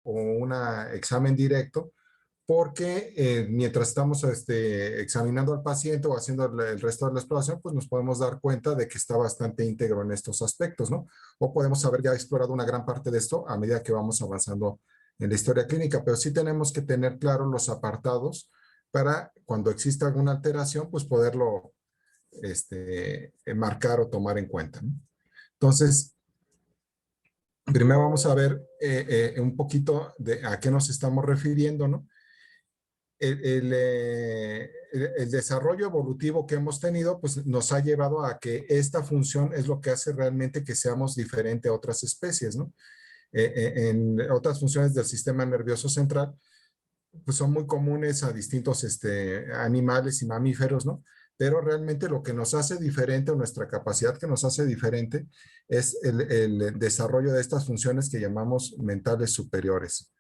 o un examen directo, porque mientras estamos examinando al paciente o haciendo el resto de la exploración, pues nos podemos dar cuenta de que está bastante íntegro en estos aspectos, ¿no? O podemos haber ya explorado una gran parte de esto a medida que vamos avanzando en la historia clínica, pero sí tenemos que tener claros los apartados para cuando exista alguna alteración, pues poderlo marcar o tomar en cuenta, ¿no? Entonces, primero vamos a ver un poquito de a qué nos estamos refiriendo, ¿no? El desarrollo evolutivo que hemos tenido, pues nos ha llevado a que esta función es lo que hace realmente que seamos diferente a otras especies, ¿no? En otras funciones del sistema nervioso central, pues son muy comunes a distintos animales y mamíferos, ¿no? Pero realmente lo que nos hace diferente o nuestra capacidad que nos hace diferente es el desarrollo de estas funciones que llamamos mentales superiores.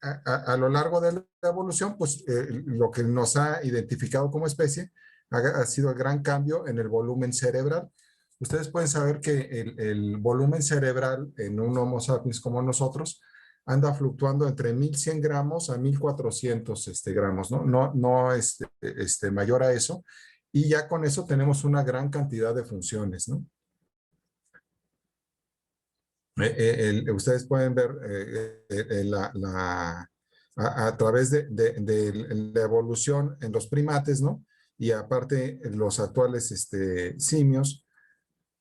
A lo largo de la evolución, pues lo que nos ha identificado como especie ha sido el gran cambio en el volumen cerebral. Ustedes pueden saber que el volumen cerebral en un Homo sapiens como nosotros anda fluctuando entre 1100 gramos a 1400 gramos, ¿no? No mayor a eso. Y ya con eso tenemos una gran cantidad de funciones, ¿no? Ustedes pueden ver a través de la evolución en los primates, ¿no? Y aparte los actuales simios,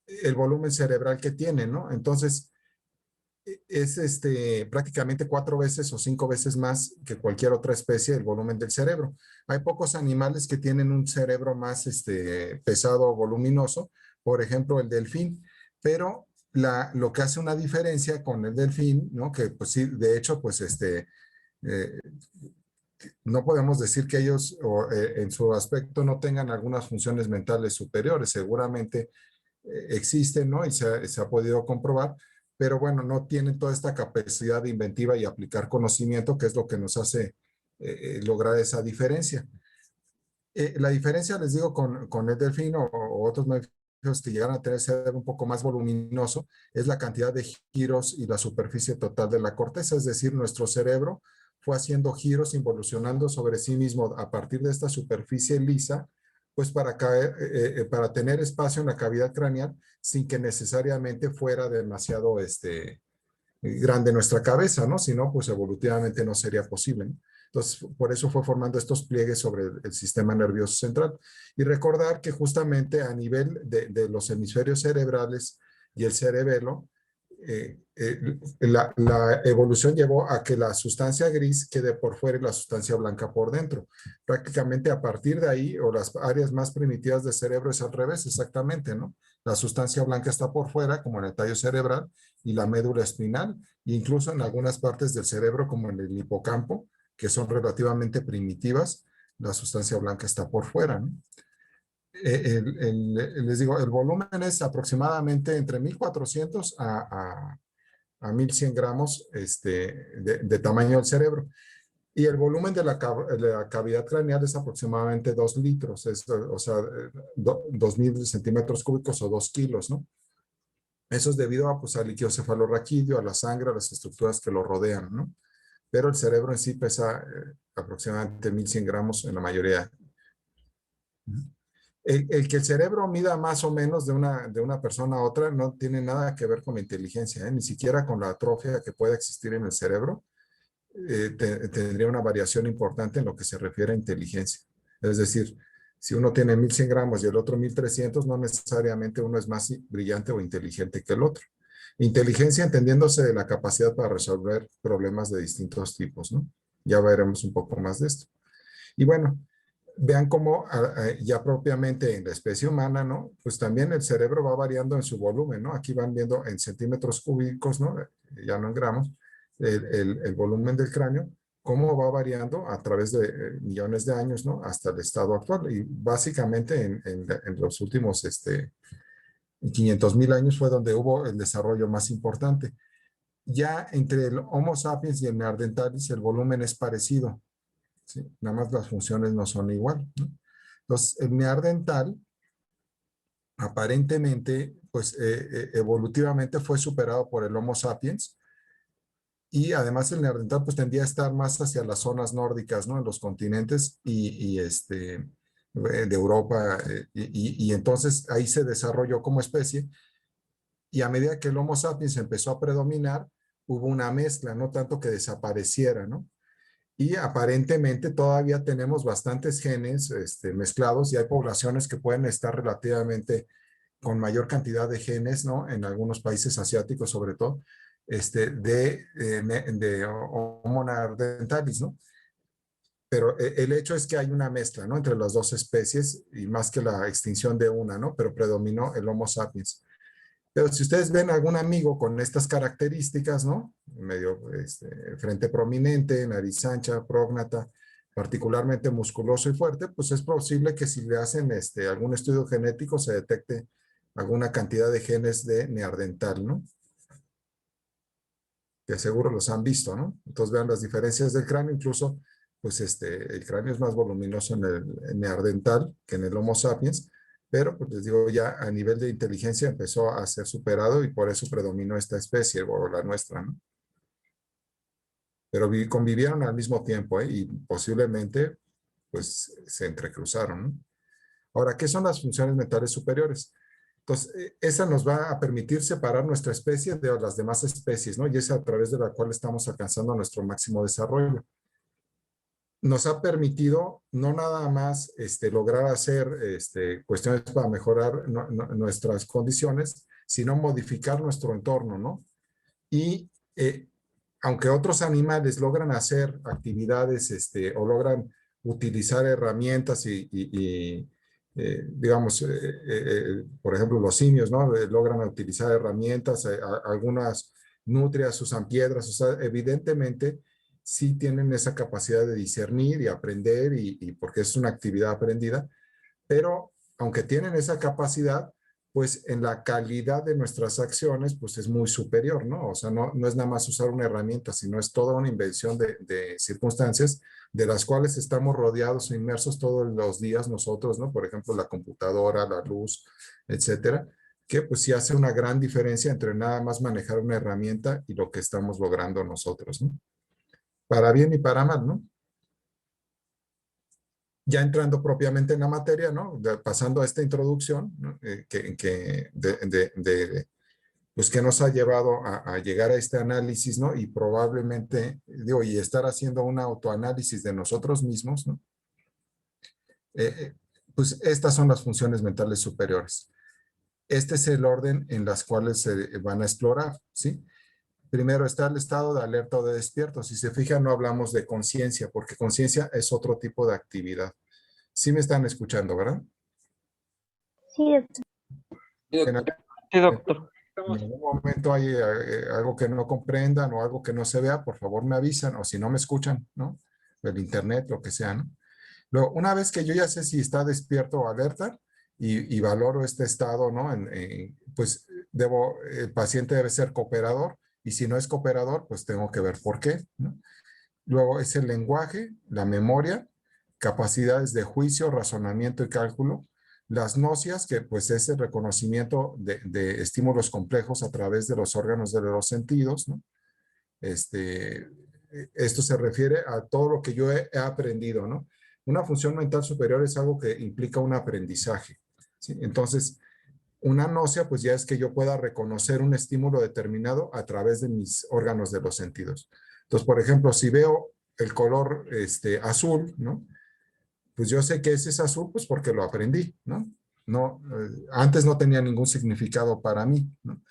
el volumen cerebral que tienen, ¿no? Entonces, es prácticamente 4 veces o 5 veces más que cualquier otra especie el volumen del cerebro. Hay pocos animales que tienen un cerebro más pesado o voluminoso, por ejemplo el delfín, pero lo que hace una diferencia con el delfín, ¿no? Que pues sí, de hecho, pues eh, no podemos decir que ellos en su aspecto no tengan algunas funciones mentales superiores, seguramente existen, ¿no? Y se ha podido comprobar, pero bueno, no tienen toda esta capacidad de inventiva y aplicar conocimiento, que es lo que nos hace lograr esa diferencia. La diferencia, les digo, con el delfín o otros mamíferos que llegan a tener cerebro un poco más voluminoso, es la cantidad de giros y la superficie total de la corteza, es decir, nuestro cerebro fue haciendo giros, involucionando sobre sí mismo a partir de esta superficie lisa, pues para tener espacio en la cavidad craneal sin que necesariamente fuera demasiado grande nuestra cabeza, ¿no? Si no, pues evolutivamente no sería posible, ¿no? Entonces, por eso fue formando estos pliegues sobre el sistema nervioso central. Y recordar que justamente a nivel de los hemisferios cerebrales y el cerebelo, la evolución llevó a que la sustancia gris quede por fuera y la sustancia blanca por dentro. Prácticamente a partir de ahí, o las áreas más primitivas del cerebro es al revés, exactamente, ¿no? La sustancia blanca está por fuera, como en el tallo cerebral, y la médula espinal, e incluso en algunas partes del cerebro, como en el hipocampo, que son relativamente primitivas, la sustancia blanca está por fuera, ¿no? Les digo, el volumen es aproximadamente entre 1400 a 1100 gramos de tamaño del cerebro. Y el volumen de la cavidad craneal es aproximadamente 2 litros, o sea, 2000 centímetros cúbicos o 2 kilos, ¿no? Eso es debido a, pues, al líquido cefalorraquídeo, a la sangre, a las estructuras que lo rodean, ¿no? Pero el cerebro en sí pesa aproximadamente 1100 gramos en la mayoría. El que el cerebro mida más o menos de una persona a otra no tiene nada que ver con la inteligencia, ni siquiera con la atrofia que pueda existir en el cerebro. Tendría una variación importante en lo que se refiere a inteligencia. Es decir, si uno tiene 1100 gramos y el otro 1300, no necesariamente uno es más brillante o inteligente que el otro. Inteligencia entendiéndose de la capacidad para resolver problemas de distintos tipos, ¿no? Ya veremos un poco más de esto. Y bueno, vean cómo ya propiamente en la especie humana, ¿no? Pues también el cerebro va variando en su volumen, ¿no? Aquí van viendo en centímetros cúbicos, ¿no? Ya no en gramos, el volumen del cráneo, cómo va variando a través de millones de años, ¿no? Hasta el estado actual. Y básicamente en los últimos 500,000 años fue donde hubo el desarrollo más importante. Ya entre el Homo sapiens y el Neanderthalis el volumen es parecido, ¿sí? Nada más las funciones no son igual, ¿no? Entonces, el neandertal aparentemente, pues evolutivamente fue superado por el Homo sapiens, y además el neandertal pues tendía a estar más hacia las zonas nórdicas, ¿no? En los continentes de Europa, y entonces ahí se desarrolló como especie, y a medida que el Homo sapiens empezó a predominar, hubo una mezcla, no tanto que desapareciera, ¿no? Y aparentemente todavía tenemos bastantes genes mezclados, y hay poblaciones que pueden estar relativamente con mayor cantidad de genes, ¿no? En algunos países asiáticos, sobre todo, de Homo neanderthalis, ¿no? Pero el hecho es que hay una mezcla, ¿no? Entre las dos especies, y más que la extinción de una, ¿no? Pero predominó el Homo sapiens. Pero si ustedes ven algún amigo con estas características, ¿no? Medio frente prominente, nariz ancha, prógnata, particularmente musculoso y fuerte, pues es posible que si le hacen algún estudio genético se detecte alguna cantidad de genes de neandertal, ¿no? Que seguro los han visto, ¿no? Entonces vean las diferencias del cráneo, incluso pues el cráneo es más voluminoso en el neandertal que en el Homo sapiens, pero pues les digo, ya a nivel de inteligencia empezó a ser superado, y por eso predominó esta especie, o la nuestra, ¿no? Pero convivieron al mismo tiempo, ¿eh? Y posiblemente pues se entrecruzaron, ¿no? Ahora, ¿qué son las funciones mentales superiores? Entonces, esa nos va a permitir separar nuestra especie de las demás especies, ¿no? Y es a través de la cual estamos alcanzando nuestro máximo desarrollo. Nos ha permitido no nada más lograr hacer cuestiones para mejorar nuestras condiciones, sino modificar nuestro entorno, ¿no? Y aunque otros animales logran hacer actividades o logran utilizar herramientas digamos, por ejemplo, los simios, ¿no? Logran utilizar herramientas, algunas nutrias usan piedras, o sea, evidentemente sí tienen esa capacidad de discernir y aprender, y porque es una actividad aprendida, pero aunque tienen esa capacidad, pues en la calidad de nuestras acciones, pues es muy superior, ¿no? O sea, no es nada más usar una herramienta, sino es toda una invención de circunstancias de las cuales estamos rodeados o inmersos todos los días nosotros, ¿no? Por ejemplo, la computadora, la luz, etcétera, que pues sí hace una gran diferencia entre nada más manejar una herramienta y lo que estamos logrando nosotros, ¿no? Para bien y para mal, ¿no? Ya entrando propiamente en la materia, ¿no? Pasando a esta introducción, ¿no? Pues que nos ha llevado a llegar a este análisis, ¿no? Y probablemente, digo, y estar haciendo un autoanálisis de nosotros mismos, ¿no? Eh, eh, pues estas son las funciones mentales superiores. Este es el orden en las cuales se van a explorar, ¿sí? Primero está el estado de alerta o de despierto. Si se fijan, no hablamos de conciencia, porque conciencia es otro tipo de actividad. Sí me están escuchando, ¿verdad? Sí, En, sí, doctor. en algún momento hay algo que no comprendan o algo que no se vea, por favor me avisan, o si no me escuchan, ¿no? El internet, lo que sea, ¿no? Luego, una vez que yo ya sé si está despierto o alerta, y valoro este estado, ¿no? Pues el paciente debe ser cooperador, y si no es cooperador, pues tengo que ver por qué, ¿no? Luego es el lenguaje, la memoria, capacidades de juicio, razonamiento y cálculo. Las nocias, que pues es el reconocimiento de estímulos complejos a través de los órganos de los sentidos, ¿no? Esto se refiere a todo lo que yo he aprendido, ¿no? Una función mental superior es algo que implica un aprendizaje, ¿sí? Entonces, una nocia, pues ya es que yo pueda reconocer un estímulo determinado a través de mis órganos de los sentidos. Entonces, por ejemplo, si veo el color azul, ¿no? Pues yo sé que ese es azul, pues porque lo aprendí, ¿no? No, antes no tenía ningún significado para mí, ¿no?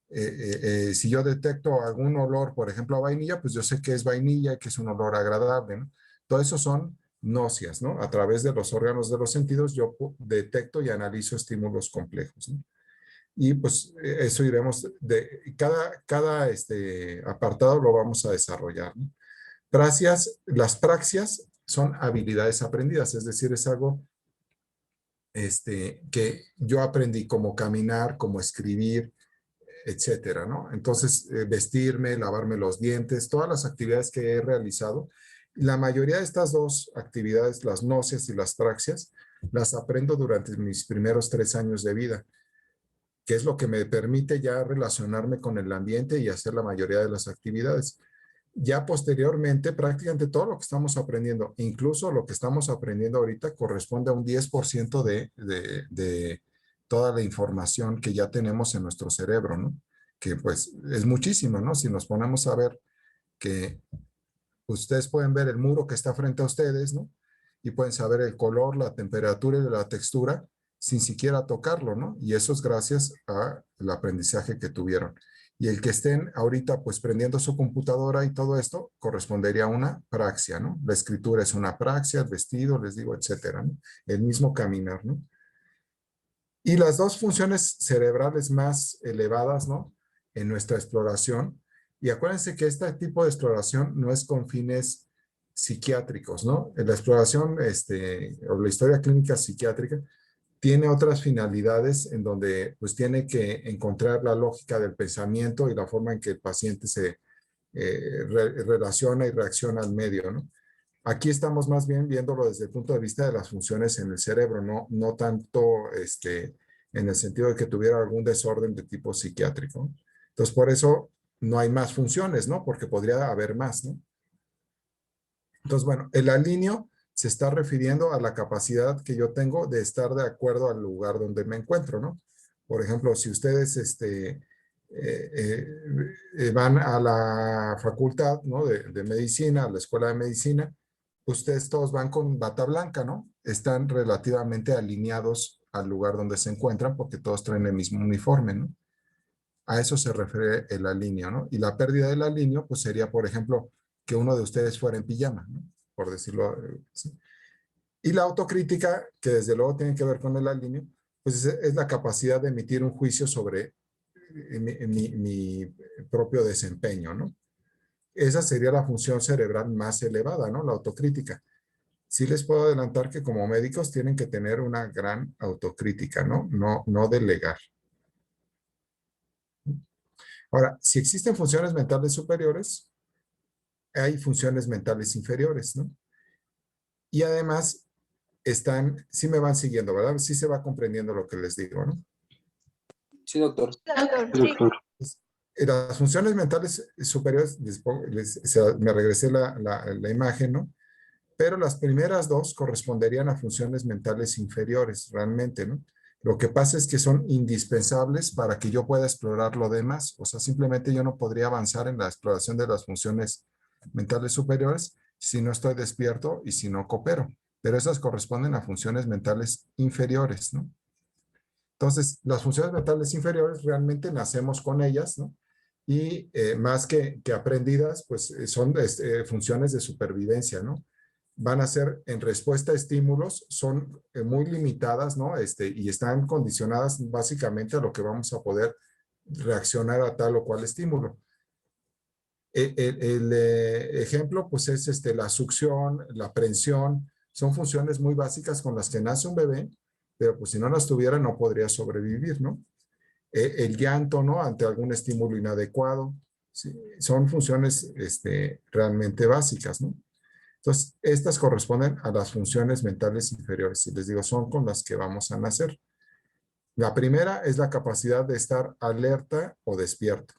Si yo detecto algún olor, por ejemplo, a vainilla, pues yo sé que es vainilla y que es un olor agradable, ¿no? Todo eso son nocias, ¿no? A través de los órganos de los sentidos yo detecto y analizo estímulos complejos, ¿no? Y pues eso iremos, cada apartado lo vamos a desarrollar, ¿no? Las praxias son habilidades aprendidas, es decir, es algo que yo aprendí, como caminar, como escribir, etcétera, ¿no? Entonces, vestirme, lavarme los dientes, todas las actividades que he realizado, la mayoría de estas dos actividades, las nocias y las praxias, las aprendo durante mis primeros 3 años de vida. que es lo que me permite ya relacionarme con el ambiente y hacer la mayoría de las actividades. Ya posteriormente, prácticamente todo lo que estamos aprendiendo, incluso lo que estamos aprendiendo ahorita, corresponde a un 10% de toda la información que ya tenemos en nuestro cerebro, ¿no? Que pues es muchísimo, ¿no? Si nos ponemos a ver que ustedes pueden ver el muro que está frente a ustedes, ¿no? Y pueden saber el color, la temperatura y la textura sin siquiera tocarlo, ¿no? Y eso es gracias al aprendizaje que tuvieron. Y el que estén ahorita pues prendiendo su computadora y todo esto correspondería a una praxia, ¿no? La escritura es una praxia, el vestido, les digo, etcétera, ¿no? El mismo caminar, ¿no? Y las dos funciones cerebrales más elevadas, ¿no? En nuestra exploración. Y acuérdense que este tipo de exploración no es con fines psiquiátricos, ¿no? En la exploración, o la historia clínica psiquiátrica, tiene otras finalidades en donde pues tiene que encontrar la lógica del pensamiento y la forma en que el paciente se relaciona y reacciona al medio, ¿no? Aquí estamos más bien viéndolo desde el punto de vista de las funciones en el cerebro, no tanto en el sentido de que tuviera algún desorden de tipo psiquiátrico. Entonces, por eso no hay más funciones, ¿no? Porque podría haber más, ¿no? Entonces, bueno, el alineo se está refiriendo a la capacidad que yo tengo de estar de acuerdo al lugar donde me encuentro, ¿no? Por ejemplo, si ustedes van a la facultad, ¿no? de medicina, a la escuela de medicina, ustedes todos van con bata blanca, ¿no? Están relativamente alineados al lugar donde se encuentran porque todos traen el mismo uniforme, ¿no? A eso se refiere el alineo, ¿no? Y la pérdida del alineo, pues sería, por ejemplo, que uno de ustedes fuera en pijama, ¿no? Por decirlo así. Y la autocrítica, que desde luego tiene que ver con el alineo, pues es la capacidad de emitir un juicio sobre mi propio desempeño, ¿no? Esa sería la función cerebral más elevada, ¿no? La autocrítica. Sí les puedo adelantar que como médicos tienen que tener una gran autocrítica, ¿no? No delegar. Ahora, si existen funciones mentales superiores, hay funciones mentales inferiores, ¿no? Y además sí me van siguiendo, ¿verdad? Sí se va comprendiendo lo que les digo, ¿no? Sí, doctor. Doctor. Las funciones mentales superiores, me regresé la imagen, ¿no? Pero las primeras dos corresponderían a funciones mentales inferiores, realmente, ¿no? Lo que pasa es que son indispensables para que yo pueda explorar lo demás. O sea, simplemente yo no podría avanzar en la exploración de las funciones mentales superiores si no estoy despierto y si no coopero. Pero esas corresponden a funciones mentales inferiores, ¿no? Entonces, las funciones mentales inferiores realmente nacemos con ellas, ¿no? Y más que aprendidas, pues son funciones de supervivencia, ¿no? Van a ser en respuesta a estímulos, son muy limitadas, ¿no? Y están condicionadas básicamente a lo que vamos a poder reaccionar a tal o cual estímulo. El ejemplo, pues es la succión, la prensión, son funciones muy básicas con las que nace un bebé, pero pues si no las tuviera no podría sobrevivir, ¿no? El llanto, ¿no? Ante algún estímulo inadecuado, ¿sí? Son funciones realmente básicas, ¿no? Entonces, estas corresponden a las funciones mentales inferiores. Y les digo, son con las que vamos a nacer. La primera es la capacidad de estar alerta o despierto.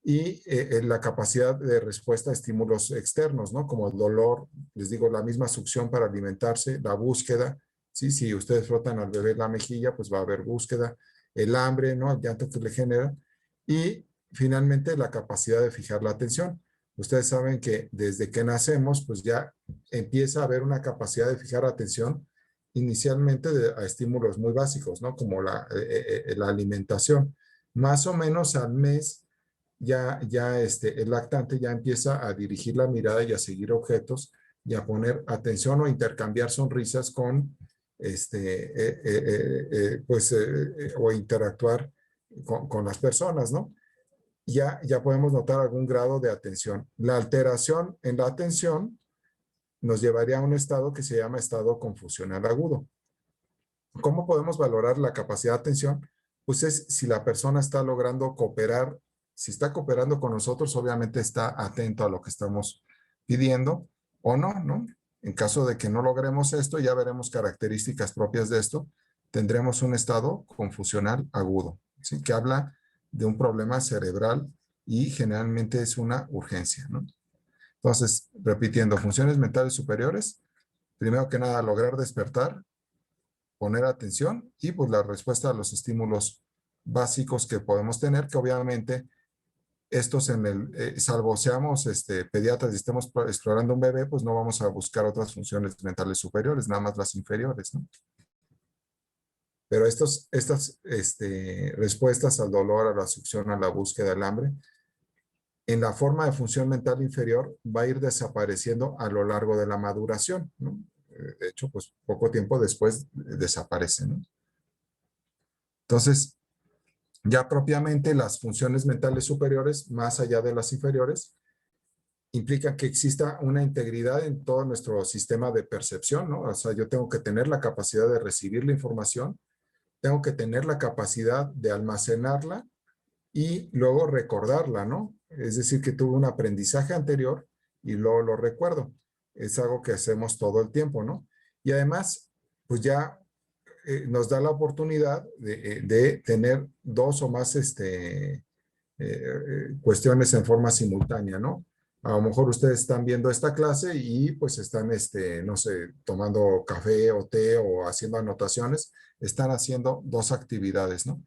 Y la capacidad de respuesta a estímulos externos, ¿no? Como el dolor, les digo, la misma succión para alimentarse, la búsqueda, ¿sí? Si ustedes frotan al bebé la mejilla, pues va a haber búsqueda, el hambre, ¿no? El llanto que le genera. Y finalmente la capacidad de fijar la atención. Ustedes saben que desde que nacemos, pues ya empieza a haber una capacidad de fijar atención inicialmente a estímulos muy básicos, ¿no? Como la alimentación. Más o menos al mes, ya el lactante ya empieza a dirigir la mirada y a seguir objetos y a poner atención o intercambiar sonrisas con, o interactuar con las personas, ¿no? Ya podemos notar algún grado de atención. La alteración en la atención nos llevaría a un estado que se llama estado confusional agudo. ¿Cómo podemos valorar la capacidad de atención? Pues es si la persona está logrando cooperar. Si está cooperando con nosotros, obviamente está atento a lo que estamos pidiendo o no, ¿no? En caso de que no logremos esto, ya veremos características propias de esto, tendremos un estado confusional agudo. ¿sí? Que habla de un problema cerebral y generalmente es una urgencia, ¿no? Entonces, repitiendo, funciones mentales superiores, primero que nada, lograr despertar, poner atención y pues la respuesta a los estímulos básicos que podemos tener, que obviamente estos salvo seamos pediatras y estemos explorando un bebé, pues no vamos a buscar otras funciones mentales superiores, nada más las inferiores, ¿no? Pero estas respuestas al dolor, a la succión, a la búsqueda, al hambre, en la forma de función mental inferior va a ir desapareciendo a lo largo de la maduración, ¿no? De hecho, pues poco tiempo después desaparece, ¿no? Entonces, ya propiamente las funciones mentales superiores, más allá de las inferiores, implican que exista una integridad en todo nuestro sistema de percepción, ¿no? O sea, yo tengo que tener la capacidad de recibir la información, tengo que tener la capacidad de almacenarla y luego recordarla, ¿no? Es decir, que tuve un aprendizaje anterior y luego lo recuerdo. Es algo que hacemos todo el tiempo, ¿no? Y además, pues ya nos da la oportunidad de tener dos o más cuestiones en forma simultánea, ¿no? A lo mejor ustedes están viendo esta clase y pues están, no sé, tomando café o té o haciendo anotaciones, están haciendo dos actividades, ¿no?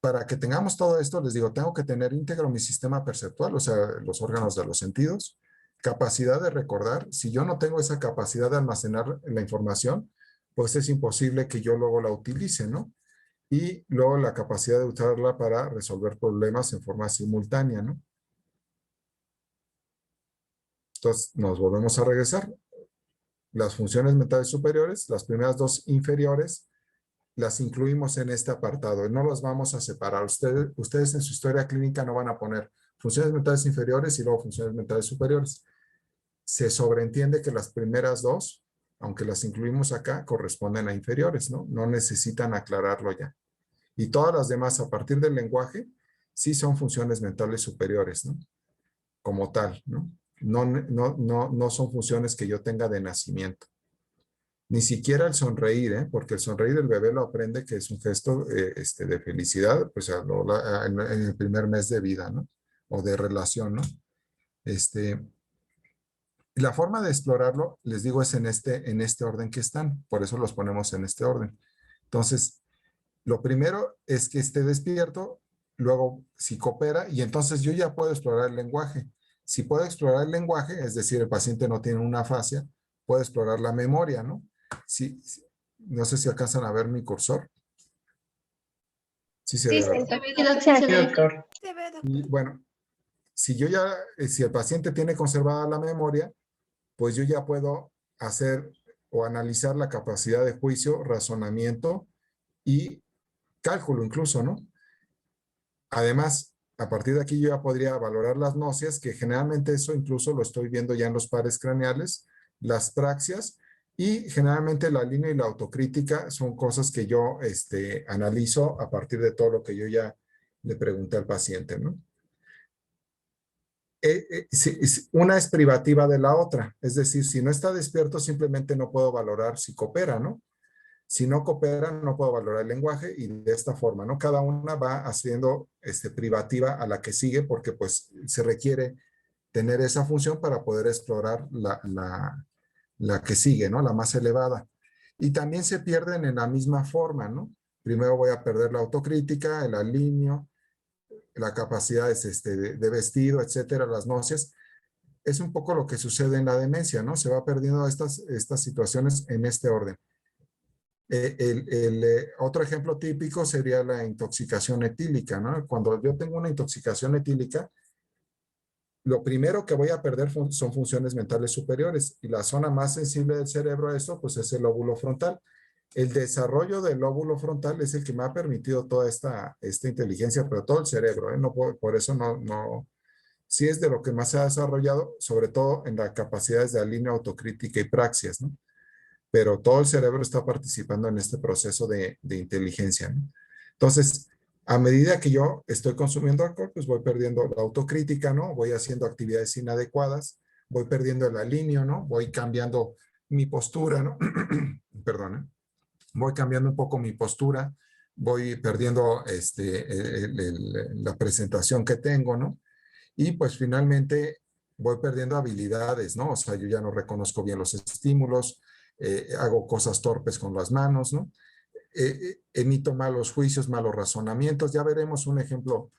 Para que tengamos todo esto, les digo, tengo que tener íntegro mi sistema perceptual, o sea, los órganos de los sentidos, capacidad de recordar. Si yo no tengo esa capacidad de almacenar la información, pues es imposible que yo luego la utilice, ¿no? Y luego la capacidad de usarla para resolver problemas en forma simultánea, ¿no? Entonces, nos volvemos a regresar. Las funciones mentales superiores, las primeras dos inferiores, las incluimos en este apartado. No las vamos a separar. Ustedes en su historia clínica no van a poner funciones mentales inferiores y luego funciones mentales superiores. Se sobreentiende que las primeras dos, aunque las incluimos acá, corresponden a inferiores, ¿no? No necesitan aclararlo ya. Y todas las demás, a partir del lenguaje, sí son funciones mentales superiores, ¿no? Como tal, ¿no? No son funciones que yo tenga de nacimiento. Ni siquiera el sonreír, ¿eh? Porque el sonreír el bebé lo aprende que es un gesto de felicidad, pues en el primer mes de vida, ¿no? O de relación, ¿no? La forma de explorarlo, les digo, es en este orden que están. Por eso los ponemos en este orden. Entonces, lo primero es que esté despierto, luego si coopera, y entonces yo ya puedo explorar el lenguaje. Si puedo explorar el lenguaje, es decir, el paciente no tiene una afasia, puedo explorar la memoria, ¿no? No sé si alcanzan a ver mi cursor. Sí, se ve, ¿verdad? Sí, doctor. Y bueno, si el paciente tiene conservada la memoria, pues yo ya puedo hacer o analizar la capacidad de juicio, razonamiento y cálculo incluso, ¿no? Además, a partir de aquí yo ya podría valorar las náuseas, que generalmente eso incluso lo estoy viendo ya en los pares craneales, las praxias, y generalmente la línea y la autocrítica son cosas que yo analizo a partir de todo lo que yo ya le pregunté al paciente, ¿no? Una es privativa de la otra, es decir, si no está despierto simplemente no puedo valorar si coopera, ¿no? Si no coopera, no puedo valorar el lenguaje y de esta forma, ¿no? Cada una va haciendo privativa a la que sigue porque pues se requiere tener esa función para poder explorar la que sigue, ¿no? La más elevada. Y también se pierden en la misma forma, ¿no? Primero voy a perder la autocrítica, el alineo, la capacidad de vestido, etcétera, las náuseas. Es un poco lo que sucede en la demencia, ¿no? Se va perdiendo estas situaciones en este orden. Otro ejemplo típico sería la intoxicación etílica, ¿no? Cuando yo tengo una intoxicación etílica, lo primero que voy a perder son funciones mentales superiores y la zona más sensible del cerebro a esto, pues es el lóbulo frontal. El desarrollo del lóbulo frontal es el que me ha permitido toda esta inteligencia, pero todo el cerebro, ¿eh? No, por eso sí es de lo que más se ha desarrollado, sobre todo en las capacidades de alineo, autocrítica y praxias, ¿no? Pero todo el cerebro está participando en este proceso de inteligencia, ¿no? Entonces, a medida que yo estoy consumiendo alcohol, pues voy perdiendo la autocrítica, ¿no? Voy haciendo actividades inadecuadas, voy perdiendo el alineo, ¿no? Voy cambiando mi postura, ¿no? Perdón, voy cambiando un poco mi postura, voy perdiendo la presentación que tengo, ¿no? Y pues finalmente voy perdiendo habilidades, ¿no? O sea, yo ya no reconozco bien los estímulos, hago cosas torpes con las manos, ¿no? Emito malos juicios, malos razonamientos. Ya veremos un ejemplo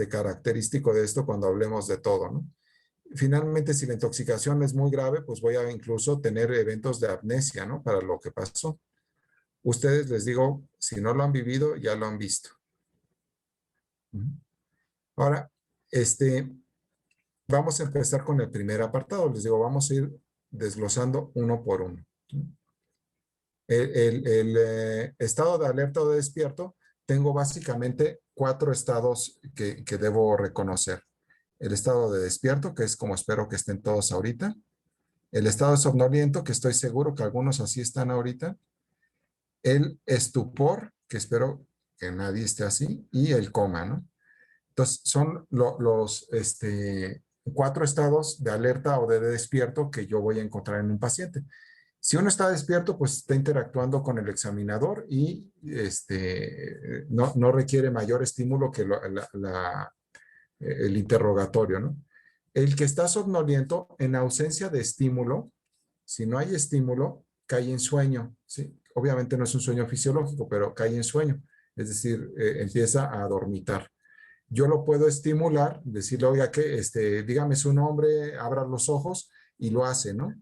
característico de esto cuando hablemos de todo, ¿no? Finalmente, si la intoxicación es muy grave, pues voy a incluso tener eventos de amnesia, ¿no? Para lo que pasó. Ustedes, les digo, si no lo han vivido, ya lo han visto. Ahora, vamos a empezar con el primer apartado. Les digo, vamos a ir desglosando uno por uno. El estado de alerta o de despierto, tengo básicamente 4 estados que debo reconocer. El estado de despierto, que es como espero que estén todos ahorita. El estado de somnoliento, que estoy seguro que algunos así están ahorita. El estupor, que espero que nadie esté así. Y el coma, ¿no? Entonces, son los 4 estados de alerta o de despierto que yo voy a encontrar en un paciente. Si uno está despierto, pues está interactuando con el examinador y no requiere mayor estímulo que el interrogatorio, ¿no? El que está somnoliento, en ausencia de estímulo, si no hay estímulo, cae en sueño, ¿sí? Obviamente no es un sueño fisiológico, pero cae en sueño, es decir, empieza a dormitar. Yo lo puedo estimular, decirle, oiga, que dígame su nombre, abra los ojos, y lo hace, ¿no?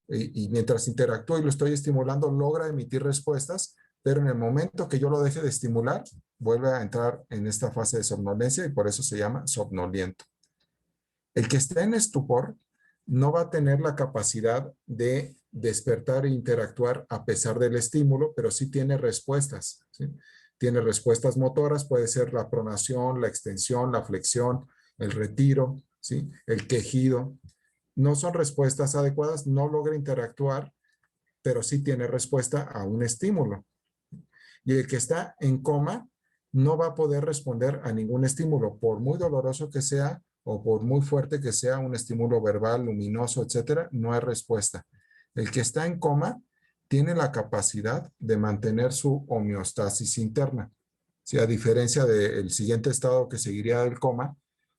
Y mientras interactúo y lo estoy estimulando, logra emitir respuestas, pero en el momento que yo lo deje de estimular, vuelve a entrar en esta fase de somnolencia y por eso se llama somnoliento. El que esté en estupor no va a tener la capacidad de despertar e interactuar a pesar del estímulo, pero sí tiene respuestas, ¿sí? Tiene respuestas motoras, puede ser la pronación, la extensión, la flexión, el retiro, ¿sí? El quejido. No son respuestas adecuadas, no logra interactuar, pero sí tiene respuesta a un estímulo. Y el que está en coma no va a poder responder a ningún estímulo, por muy doloroso que sea o por muy fuerte que sea un estímulo verbal, luminoso, etcétera, no hay respuesta. El que está en coma tiene la capacidad de mantener su homeostasis interna. Sí, a diferencia del siguiente estado que seguiría del coma,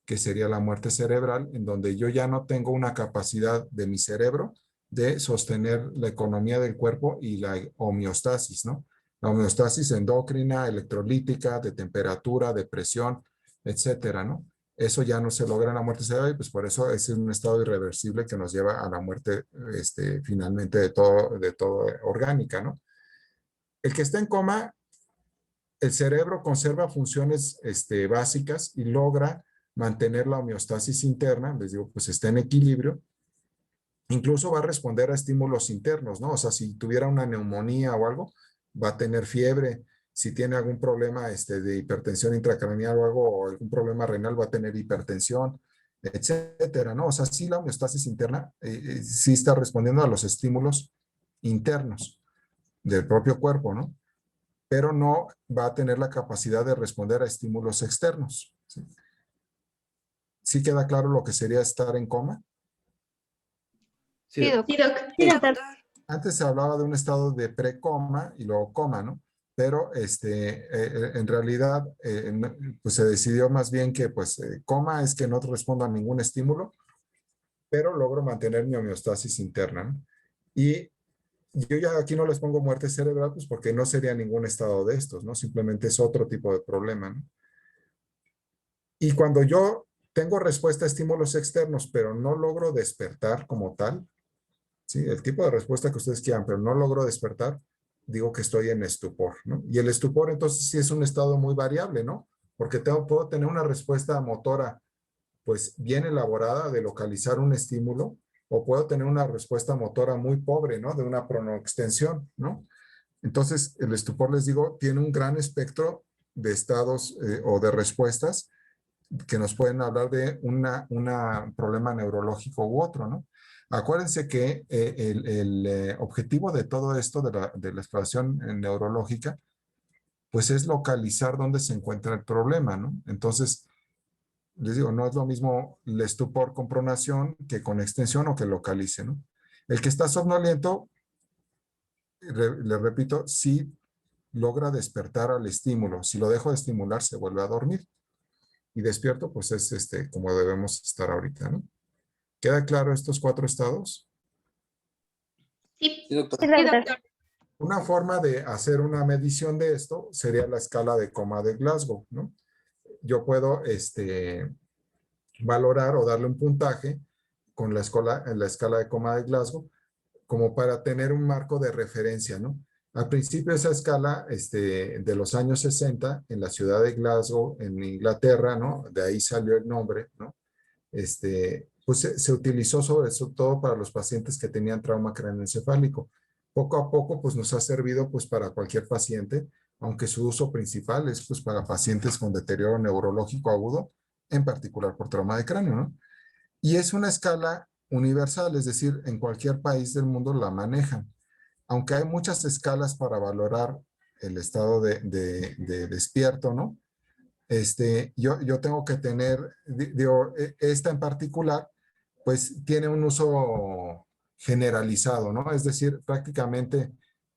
que sería la muerte cerebral, en donde yo ya no tengo una capacidad de mi cerebro de sostener la economía del cuerpo y la homeostasis, ¿no? La homeostasis endocrina, electrolítica, de temperatura, de presión, etcétera, ¿no? Eso ya no se logra en la muerte cerebral y pues por eso es un estado irreversible que nos lleva a la muerte finalmente de todo orgánica, ¿no? El que está en coma, el cerebro conserva funciones básicas y logra mantener la homeostasis interna, les digo, pues está en equilibrio. Incluso va a responder a estímulos internos, ¿no? O sea, si tuviera una neumonía o algo, va a tener fiebre. Si tiene algún problema de hipertensión intracraneal o algo, o algún problema renal, va a tener hipertensión, etcétera, ¿no? O sea, sí la homeostasis interna sí está respondiendo a los estímulos internos del propio cuerpo, ¿no? Pero no va a tener la capacidad de responder a estímulos externos. ¿Sí? ¿Sí queda claro lo que sería estar en coma? Sí, Sí, Doc. Sí, doctor. Antes se hablaba de un estado de precoma y luego coma, ¿no? Pero en realidad pues se decidió más bien que pues coma es que no respondo a ningún estímulo, pero logro mantener mi homeostasis interna, ¿no? Y yo ya aquí no les pongo muerte cerebral, pues porque no sería ningún estado de estos, ¿no? Simplemente es otro tipo de problema, ¿no? Y cuando yo tengo respuesta a estímulos externos, pero no logro despertar como tal, ¿sí? El tipo de respuesta que ustedes quieran, pero no logro despertar, digo que estoy en estupor, ¿no? Y el estupor entonces sí es un estado muy variable, ¿no? Porque puedo tener una respuesta motora pues bien elaborada de localizar un estímulo, o puedo tener una respuesta motora muy pobre, ¿no? De una pronoextensión, ¿no? Entonces, el estupor, les digo, tiene un gran espectro de estados o de respuestas que nos pueden hablar de un problema neurológico u otro, ¿no? Acuérdense que el objetivo de todo esto, de la exploración neurológica, pues es localizar dónde se encuentra el problema, ¿no? Entonces, les digo, no es lo mismo el estupor con pronación que con extensión o que localice, ¿no? El que está somnoliento, le repito, sí logra despertar al estímulo. Si lo dejo de estimular, se vuelve a dormir. Y despierto, pues es como debemos estar ahorita, ¿no? ¿Queda claro estos 4 estados? Sí, doctor. Sí, doctor. Una forma de hacer una medición de esto sería la escala de coma de Glasgow, ¿no? Yo puedo valorar o darle un puntaje con la escala de coma de Glasgow como para tener un marco de referencia, ¿no? Al principio esa escala de los años 60 en la ciudad de Glasgow, en Inglaterra, ¿no? De ahí salió el nombre, ¿no? Pues se utilizó sobre todo para los pacientes que tenían trauma craneoencefálico. Poco a poco, pues nos ha servido pues para cualquier paciente, aunque su uso principal es pues para pacientes con deterioro neurológico agudo, en particular por trauma de cráneo, ¿no? Y es una escala universal, es decir, en cualquier país del mundo la manejan. Aunque hay muchas escalas para valorar el estado de despierto, ¿no? Yo tengo que tener, digo, esta en particular, pues tiene un uso generalizado, ¿no? Es decir, prácticamente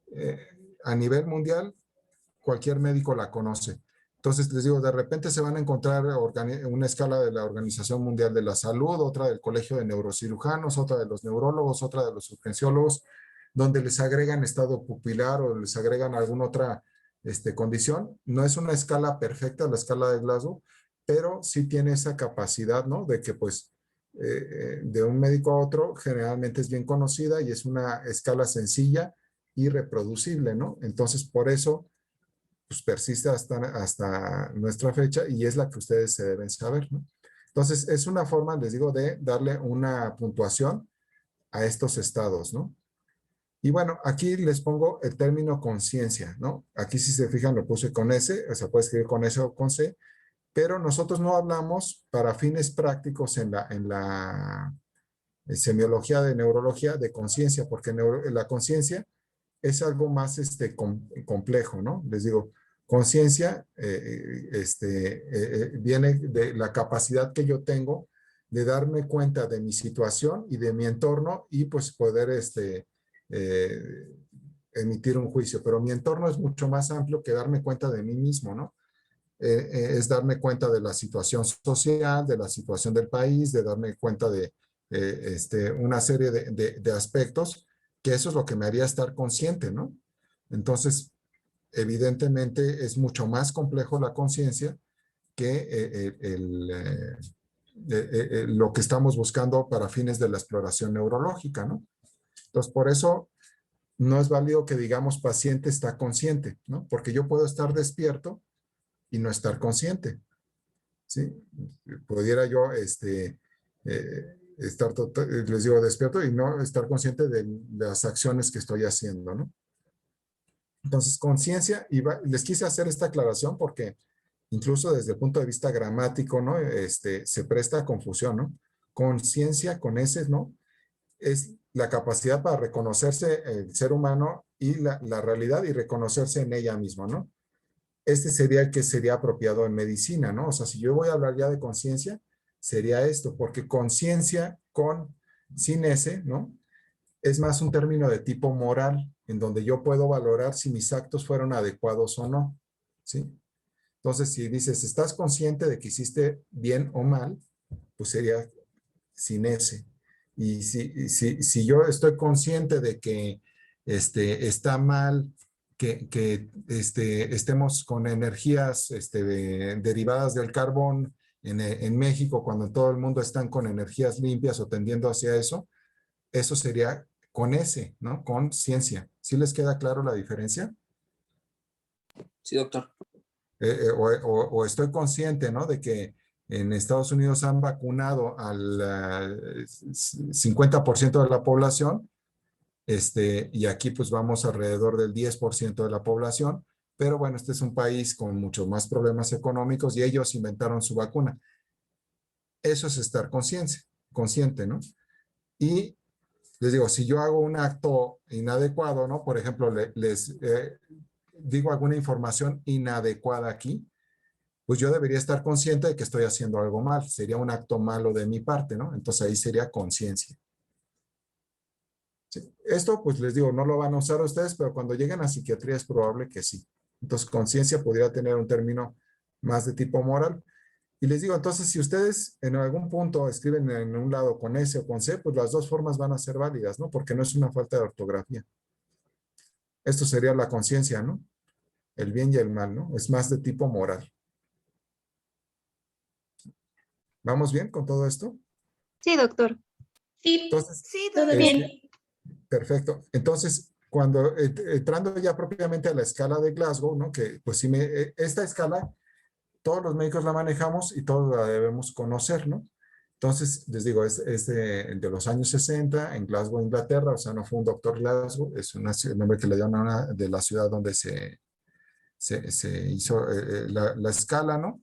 eh, a nivel mundial, cualquier médico la conoce. Entonces, les digo, de repente se van a encontrar una escala de la Organización Mundial de la Salud, otra del Colegio de Neurocirujanos, otra de los neurólogos, otra de los urgenciólogos, donde les agregan estado pupilar o les agregan alguna otra condición. No es una escala perfecta, la escala de Glasgow, pero sí tiene esa capacidad, ¿no? De que, pues, de un médico a otro, generalmente es bien conocida y es una escala sencilla y reproducible, ¿no? Entonces, por eso pues persiste hasta nuestra fecha y es la que ustedes se deben saber, ¿no? Entonces, es una forma, les digo, de darle una puntuación a estos estados, ¿no? Y bueno, aquí les pongo el término conciencia, ¿no? Aquí si se fijan lo puse con S, o sea, puede escribir con S o con C, pero nosotros no hablamos para fines prácticos en la semiología de neurología de conciencia, porque la conciencia es algo más complejo, ¿no? Les digo, conciencia viene de la capacidad que yo tengo de darme cuenta de mi situación y de mi entorno y pues poder eh, emitir un juicio. Pero mi entorno es mucho más amplio que darme cuenta de mí mismo, ¿no? Es darme cuenta de la situación social, de la situación del país, de darme cuenta de una serie de aspectos, que eso es lo que me haría estar consciente, ¿no? Entonces, evidentemente es mucho más complejo la conciencia que lo que estamos buscando para fines de la exploración neurológica, ¿no? Entonces, por eso no es válido que digamos paciente está consciente, ¿no? Porque yo puedo estar despierto y no estar consciente, ¿sí? Pudiera yo estar, les digo, despierto y no estar consciente de las acciones que estoy haciendo, ¿no? Entonces, conciencia, y les quise hacer esta aclaración porque incluso desde el punto de vista gramático, ¿no? Se presta a confusión, ¿no? Conciencia con ese, ¿no? Es la capacidad para reconocerse el ser humano y la realidad y reconocerse en ella misma, ¿no? Sería el que sería apropiado en medicina, ¿no? O sea, si yo voy a hablar ya de conciencia, sería esto, porque conciencia sin ese, ¿no? Es más un término de tipo moral, en donde yo puedo valorar si mis actos fueron adecuados o no, ¿sí? Entonces, si dices, ¿estás consciente de que hiciste bien o mal? Pues sería sin ese. Y si yo estoy consciente de que está mal que estemos con energías derivadas del carbón en México, cuando en todo el mundo están con energías limpias o tendiendo hacia eso, eso sería con ese, ¿no? Con ciencia. ¿Sí les queda claro la diferencia? Sí, doctor. O estoy consciente, ¿no? De que en Estados Unidos han vacunado al 50% de la población, y aquí pues vamos alrededor del 10% de la población, pero bueno, este es un país con muchos más problemas económicos y ellos inventaron su vacuna. Eso es estar consciente, ¿no? Y les digo, si yo hago un acto inadecuado, ¿no? Por ejemplo, les digo alguna información inadecuada aquí, pues yo debería estar consciente de que estoy haciendo algo mal. Sería un acto malo de mi parte, ¿no? Entonces ahí sería conciencia. Sí. Esto, pues les digo, no lo van a usar ustedes, pero cuando lleguen a psiquiatría es probable que sí. Entonces, conciencia podría tener un término más de tipo moral. Y les digo, entonces, si ustedes en algún punto escriben en un lado con S o con C, pues las dos formas van a ser válidas, ¿no? Porque no es una falta de ortografía. Esto sería la conciencia, ¿no? El bien y el mal, ¿no? Es más de tipo moral. ¿Vamos bien con todo esto? Sí, doctor. Sí, Entonces, sí, todo este, bien. perfecto. Entonces, cuando entrando ya propiamente a la escala de Glasgow, ¿no? Que pues si esta escala, todos los médicos la manejamos y todos la debemos conocer, ¿no? Entonces, les digo, es de los años 60 en Glasgow, Inglaterra, o sea, no fue un doctor Glasgow, es el nombre que le dieron a una de la ciudad donde se hizo la escala, ¿no?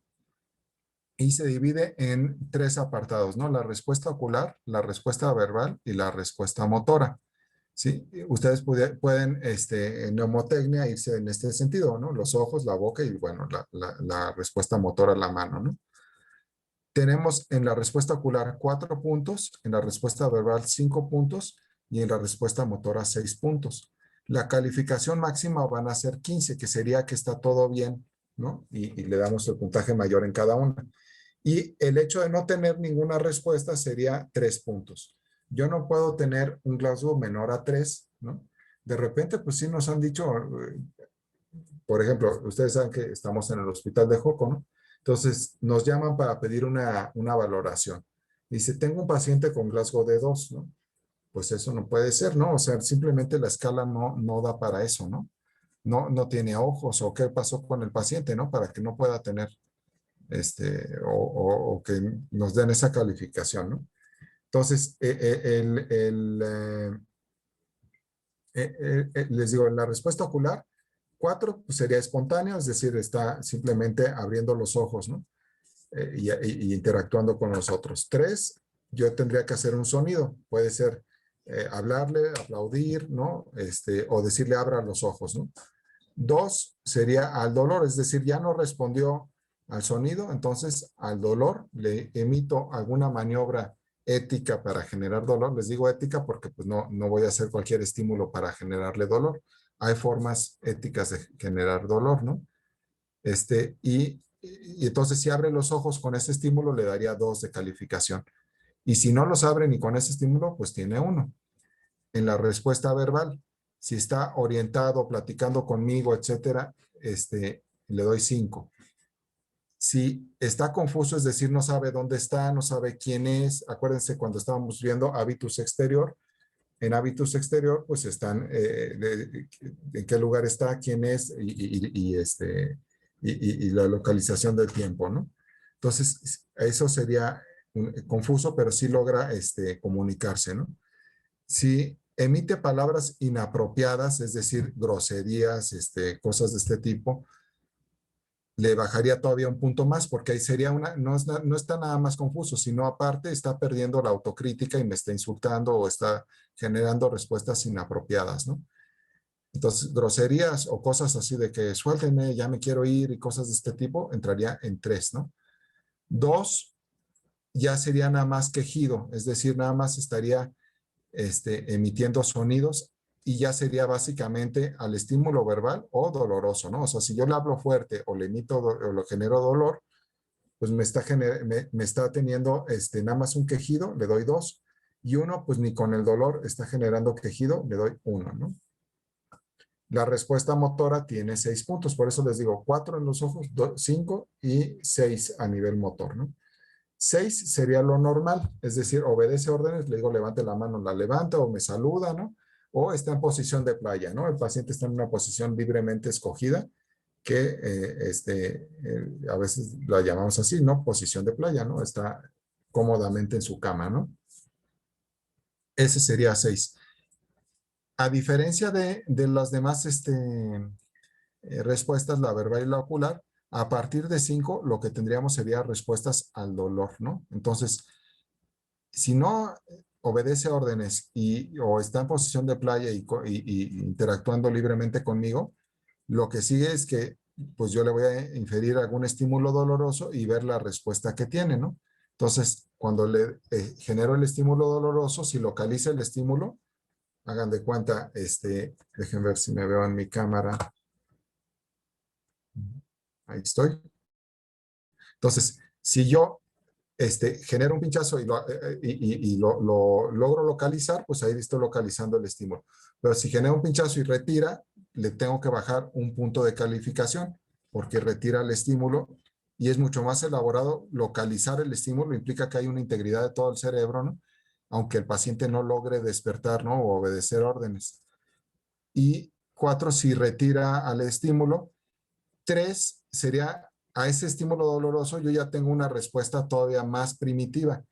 Y se divide en tres apartados, ¿no? La respuesta ocular, la respuesta verbal y la respuesta motora. ¿Sí? Ustedes pueden en mnemotecnia irse en este sentido, ¿no? Los ojos, la boca y, bueno, la respuesta motora, la mano, ¿no? Tenemos en la respuesta ocular 4 puntos, en la respuesta verbal 5 puntos y en la respuesta motora 6 puntos. La calificación máxima van a ser 15, que sería que está todo bien, ¿no? Y le damos el puntaje mayor en cada una. Y el hecho de no tener ninguna respuesta sería 3 puntos. Yo no puedo tener un Glasgow menor a 3, ¿no? De repente, pues sí nos han dicho, por ejemplo, ustedes saben que estamos en el hospital de Joco, ¿no? Entonces, nos llaman para pedir una valoración. Dice, tengo un paciente con Glasgow de 2, ¿no? Pues eso no puede ser, ¿no? O sea, simplemente la escala no da para eso, ¿no? No tiene ojos, o qué pasó con el paciente, ¿no? Para que no pueda tener, o que nos den esa calificación, ¿no? Entonces, les digo, en la respuesta ocular, 4 pues sería espontáneo, es decir, está simplemente abriendo los ojos, ¿no? Y interactuando con los otros. 3, yo tendría que hacer un sonido, puede ser hablarle, aplaudir, ¿no? O decirle abra los ojos, ¿no? 2 sería al dolor, es decir, ya no respondió al sonido, entonces al dolor le emito alguna maniobra ética para generar dolor. Les digo ética porque pues no voy a hacer cualquier estímulo para generarle dolor. Hay formas éticas de generar dolor, ¿no? Y entonces si abre los ojos con ese estímulo le daría 2 de calificación. Y si no los abre ni con ese estímulo, pues tiene 1. En la respuesta verbal, si está orientado, platicando conmigo, etcétera, le doy 5. Si está confuso, es decir, no sabe dónde está, no sabe quién es, acuérdense cuando estábamos viendo hábitus exterior, en hábitus exterior, pues están en qué lugar está, quién es y la localización del tiempo, ¿no? Entonces, eso sería confuso, pero sí logra comunicarse, ¿no? Si emite palabras inapropiadas, es decir, groserías, cosas de este tipo, le bajaría todavía un punto más, porque ahí sería no está nada más confuso, sino aparte está perdiendo la autocrítica y me está insultando o está generando respuestas inapropiadas, ¿no? Entonces, groserías o cosas así de que suéltenme, ya me quiero ir y cosas de este tipo, entraría en 3, ¿no? 2, ya sería nada más quejido, es decir, nada más estaría emitiendo sonidos y ya sería básicamente al estímulo verbal o doloroso, ¿no? O sea, si yo le hablo fuerte o le emito o lo genero dolor, pues me está teniendo nada más un quejido, le doy 2, y 1, pues ni con el dolor está generando quejido, le doy 1, ¿no? La respuesta motora tiene 6 puntos, por eso les digo 4 en los ojos, 5 y 6 a nivel motor, ¿no? 6 sería lo normal, es decir, obedece órdenes, le digo levante la mano, la levanta o me saluda, ¿no? O está en posición de playa, ¿no? El paciente está en una posición libremente escogida que a veces la llamamos así, ¿no? Posición de playa, ¿no? Está cómodamente en su cama, ¿no? Ese sería 6. A diferencia de las demás respuestas, la verbal y la ocular, a partir de 5 lo que tendríamos sería respuestas al dolor, ¿no? Entonces, si no obedece órdenes o está en posición de playa y interactuando libremente conmigo, lo que sigue es que pues yo le voy a inferir algún estímulo doloroso y ver la respuesta que tiene, ¿no? Entonces, cuando le genero el estímulo doloroso, si localiza el estímulo, hagan de cuenta, déjenme ver si me veo en mi cámara. Ahí estoy. Entonces, si yo genero un pinchazo y lo logro localizar, pues ahí estoy localizando el estímulo. Pero si genera un pinchazo y retira, le tengo que bajar un punto de calificación porque retira el estímulo y es mucho más elaborado. Localizar el estímulo implica que hay una integridad de todo el cerebro, ¿no? Aunque el paciente no logre despertar, ¿no? O obedecer órdenes. Y 4, si retira al estímulo. 3 sería a ese estímulo doloroso, yo ya tengo una respuesta todavía más primitiva.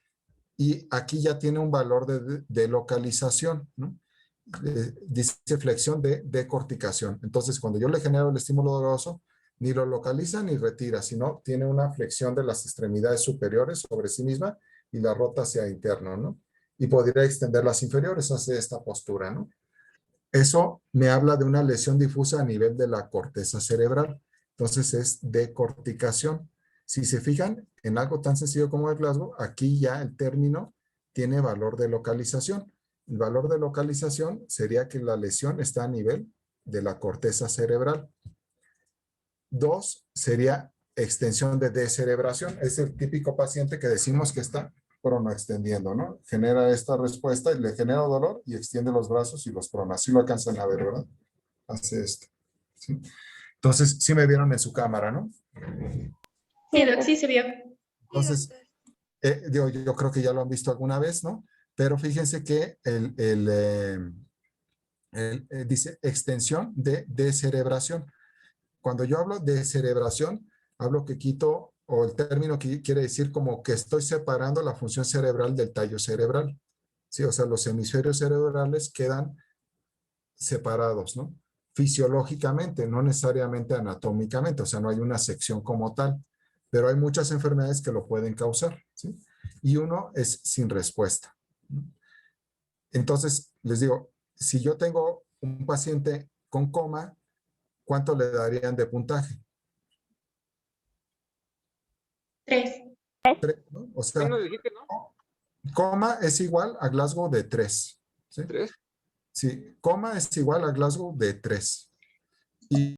Y aquí ya tiene un valor de localización, ¿no? Dice flexión de decorticación. Entonces, cuando yo le genero el estímulo doloroso, ni lo localiza ni retira, sino tiene una flexión de las extremidades superiores sobre sí misma y la rota hacia interno, ¿no? Y podría extender las inferiores hacia esta postura, ¿no? Eso me habla de una lesión difusa a nivel de la corteza cerebral. Entonces es decorticación. Si se fijan en algo tan sencillo como el Glasgow, aquí ya el término tiene valor de localización. El valor de localización sería que la lesión está a nivel de la corteza cerebral. 2 sería extensión de descerebración. Es el típico paciente que decimos que está pronoextendiendo, ¿no? Genera esta respuesta y le genera dolor y extiende los brazos y los prona. Así lo alcanzan a ver, ¿verdad? Hace esto. ¿Sí? Entonces, sí me vieron en su cámara, ¿no? Sí, Doc, sí se vio. Entonces, yo creo que ya lo han visto alguna vez, ¿no? Pero fíjense que dice extensión de descerebración. Cuando yo hablo de cerebración, hablo que quito, o el término que quiere decir como que estoy separando la función cerebral del tallo cerebral. Sí, o sea, los hemisferios cerebrales quedan separados, ¿no? Fisiológicamente, no necesariamente anatómicamente, o sea, no hay una sección como tal, pero hay muchas enfermedades que lo pueden causar, ¿sí? Y uno es sin respuesta. Entonces, les digo, si yo tengo un paciente con coma, ¿cuánto le darían de puntaje? 3. 3, ¿no? O sea, ¿No dijiste, no? coma es igual a Glasgow de 3. ¿Sí? 3. Sí, coma es igual a Glasgow de 3. Y